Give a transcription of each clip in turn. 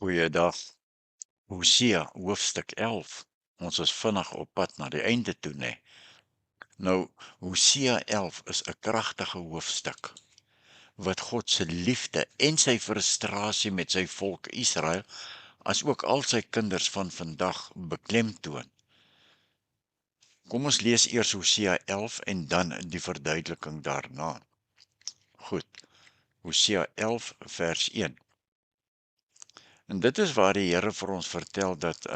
Goeiedag. Hosea hoofstuk 11. Ons is vinnig op pad na die einde toe, nê. Nou, Hosea 11 is 'n kragtige hoofstuk wat God se liefde en sy frustrasie met sy volk Israel, asook al sy kinders van vandag beklemtoon. Kom ons lees eers Hosea 11 en dan die verduideliking daarna. Goed. Hosea 11 vers 1. En dit is waar die Here vir ons vertel dat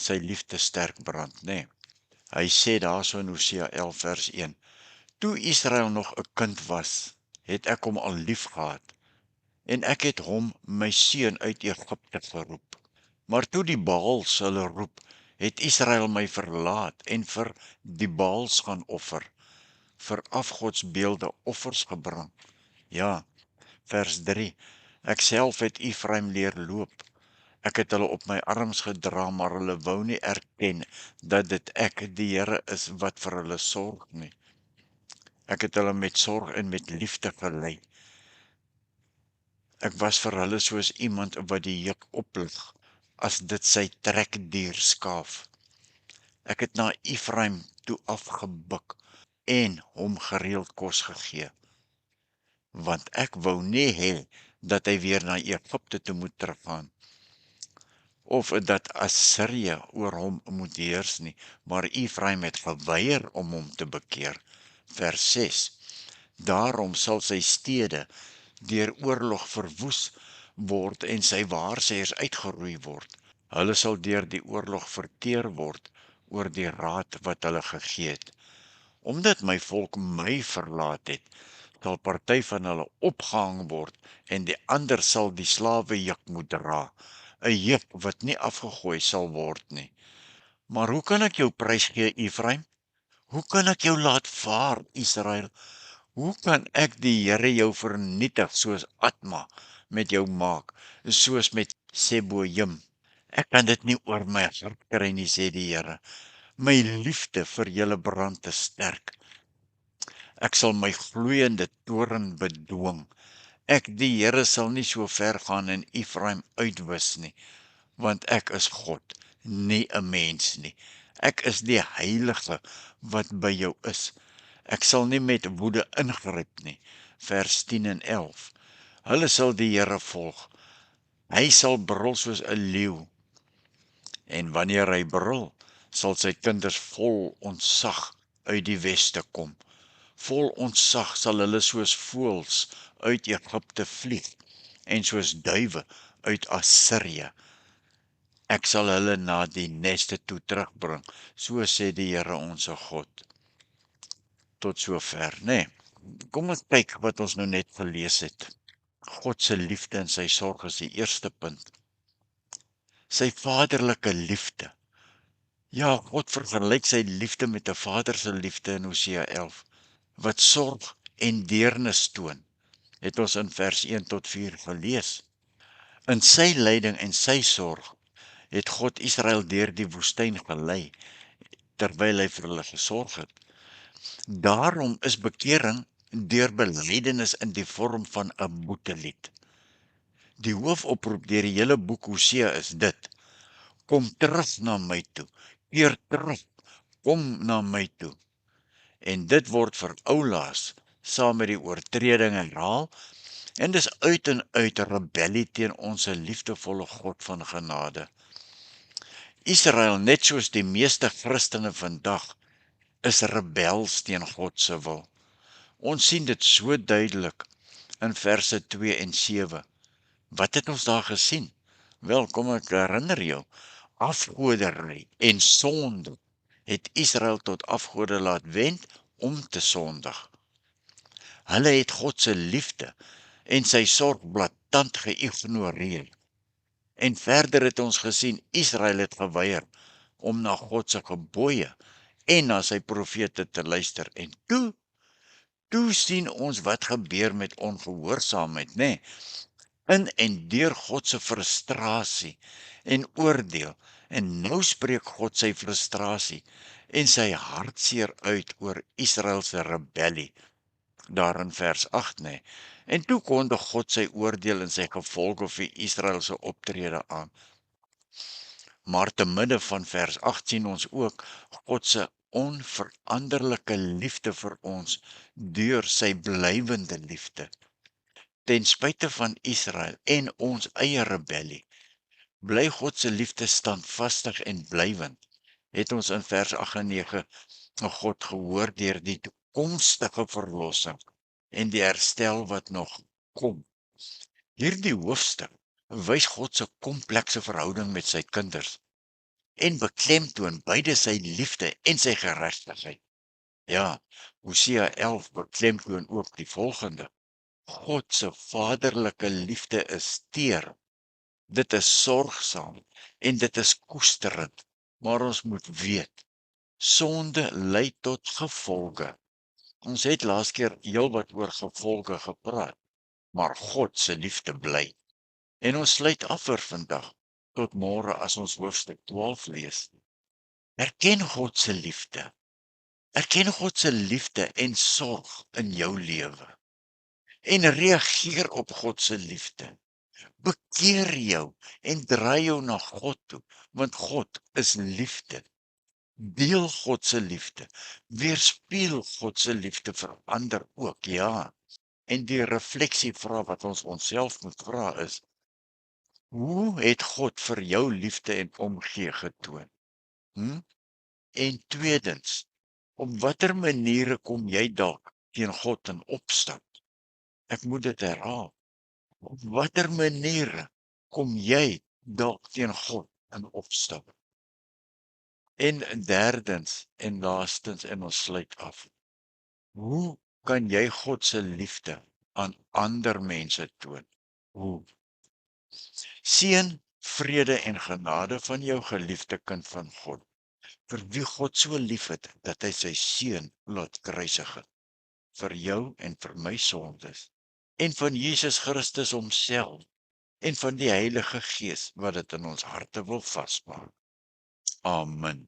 sy liefde sterk brand, nê. Hy sê daarso in Hosea 11 vers 1: Toe Israel nog 'n kind was, het ek hom al liefgehad, en ek het hom my seun uit Egipte geroep. Maar toe die Baals hulle roep, het Israel my verlaat en vir die Baals gaan offer, vir afgodsbeelde offers gebring. Ja, vers 3: Ek self het Efraim leer loop. Ek het hulle op my arms gedra, maar hulle wou nie erken dat dit ek, die Here, is wat vir hulle sorg nie. Ek het hulle met sorg en met liefde gelei. Ek was vir hulle soos iemand wat die juk oplig, as dit sy trekdier skaaf. Ek het na Efraim toe afgebuk en hom gereeld kos gegee, want ek wou nie hê dat hy weer na Egipte toe moet teruggaan, of dat Assirië oor hom moet heers nie, maar Efraim het geweier om hom te bekeer. Vers 6: Daarom sal sy stede deur oorlog verwoes word en sy waarsêers uitgeroei word. Hulle sal deur die oorlog verteer word oor die raad wat hulle gegee het. Omdat my volk my verlaat het, sal party van hulle opgehang word en die ander sal die slawejuk moet dra, 'n juk wat nie afgegooi sal word nie. Maar hoe kan ek jou prys gee, Efraim? Hoe kan ek jou laat vaar, Israel? Hoe kan ek die Here jou vernietig soos Atma met jou maak, soos met Seboim? Ek kan dit nie oor my hart kry nie, sê die Here. My liefde vir julle brand te sterk. Ek sal my gloeiende toorn bedwing. Ek, die Here, sal nie so ver gaan en Efraim uitwis nie, want ek is God, nie 'n mens nie. Ek is die Heilige wat by jou is. Ek sal nie met woede ingryp nie. Vers 10 en 11. Hulle sal die Here volg. Hy sal brul soos 'n leeu. En wanneer hy brul, sal sy kinders vol ontzag uit die weste kom. Vol ontzag sal hulle soos voëls uit Egipte vlieg en soos duwe uit Assirië. Ek sal hulle na die neste toe terugbring, so sê die Here ons God. Tot sover, nê? Kom ons kyk wat ons nou net gelees het. God se liefde en sy sorg is die eerste punt. Sy vaderlike liefde. Ja, God vergelyk sy liefde met 'n vader se liefde in Hosea 11, wat sorg en deernis toon. Het ons in vers 1 tot 4 gelees. In sy lyding en sy sorg het God Israel deur die woestyn gelei, terwyl hy vir hulle gesorg het. Daarom is bekering deur belydenis in die vorm van 'n boetelied. Die hoofoproep deur die hele boek Hosea is dit: Kom terug na my toe, keer terug, kom na my toe. En dit word vir oulaas saam met die oortreding herhaal, en dis uit en uit rebellie teen ons liefdevolle God van genade. Israel, net soos die meeste Christene vandag, is rebels teen God se wil. Ons sien dit so duidelik in verse 2 en 7. Wat het ons daar gesien? Wel, kom ek herinner jou. Afgoderry en sonde het Israel tot afgode laat wend om te sondig. Hulle het God se liefde en sy sorg blaatant geïgnoreer. En verder het ons gesien, Israel het geweier om na God se gebooie en na sy profete te luister. En toe sien ons wat gebeur met ongehoorsaamheid, nê? In en deur God se frustrasie en oordeel. En nou spreek God sy frustrasie en sy hartseer uit oor Israel se rebellie. daar in vers 8, nê. En toe kondig God sy oordeel en sy gevolge vir Israel se optrede aan. Maar te midde van vers 8 sien ons ook God se onveranderlike liefde vir ons deur sy blywende liefde. Ten spyte van Israel en ons eie rebellie, bly God se liefde standvastig en blywend. Het ons in vers 8 en 9 God gehoor deur die toekomstige verlossing en die herstel wat nog kom. Hierdie hoofstuk wys God se komplekse verhouding met sy kinders en beklemtoon beide sy liefde en sy geregtigheid. Ja, Hosea 11 beklemtoon ook die volgende: God se vaderlike liefde is teer. Dit is sorgsaam en dit is koesterend, maar ons moet weet, sonde lei tot gevolge. Ons het laas keer heelwat oor gevolge gepraat, maar God se liefde bly. En ons sluit af vir vandag, tot môre as ons hoofstuk 12 lees. Erken God se liefde. Erken God se liefde en sorg in jou lewe. En reageer op God se liefde. Bekeer jou en draai jou na God toe, want God is liefde. Deel God se liefde. Weerspieël God se liefde vir ander ook, ja. En die refleksievraag wat ons onsself moet vra is: hoe het God vir jou liefde en omgee getoon? En tweedens, op watter maniere kom jy dalk teen God in opstand? Ek moet dit herhaal. Op watter maniere kom jy dalk teen God in opstand? En derdens en laastens, en ons sluit af. Hoe kan jy God se liefde aan ander mense toon? Hoe? Seën, vrede en genade van jou geliefde kind van God, vir wie God so liefhet dat hy sy seun laat kruisig het, vir jou en vir my sondes, en van Jesus Christus homself, en van die Heilige Gees wat dit in ons harte wil vasmaak. Amen.